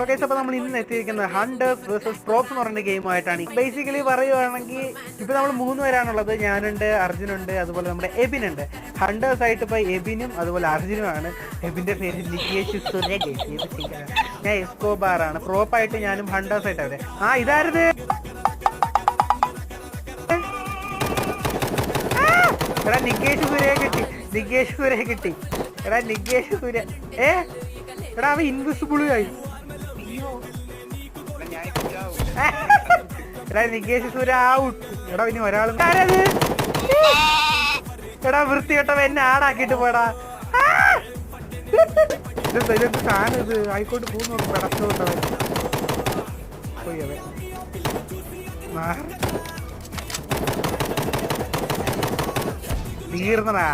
അപ്പോൾ നമ്മൾ ഇന്ന് എത്തിയിരിക്കുന്നത് ഹണ്ടേഴ്സ് വേഴ്സസ് പ്രോപ്സ് എന്ന് പറയുന്ന ഗെയിമായിട്ടാണ്. ബേസിക്കലി പറയുവാണെങ്കിൽ ഇപ്പോൾ നമ്മൾ 3 പേരാണുള്ളത്. ഞാനുണ്ട്, അർജുനുണ്ട്, അതുപോലെ നമ്മുടെ എബിനുണ്ട്. ഹണ്ടേഴ്സ് ആയിട്ട് ഇപ്പോൾ എബിനും അതുപോലെ അർജുനുമാണ്. എബിൻ്റെ പേര് നികേഷ് സുരേഷ്, ഞാൻ എസ്കോബാറാണ്. പ്രോപ്പായിട്ട് ഞാനും ഹണ്ടേഴ്സ് ആയിട്ട് അവിടെ. ഇതാരത്? എടാ നികേഷ് സുരേ കിട്ടി. എടാ നികേഷ് സുരേ എടാ അവൻ ഇൻവിസിബിൾ ആയി. എടാ നികേഷ് സൂര്യ ഔട്ട്. എടാ ഇനി ഒരാളും എടാ വൃത്തികെട്ടവ എന്നെ ആടാക്കിട്ട് പോടാ. ഇതെന്ത് സാധനം ഇത്? ആയിക്കോട്ട് പോകുന്നു പെടച്ചോട്ടവൻ പോയി. അവൻ തീർന്നടാ.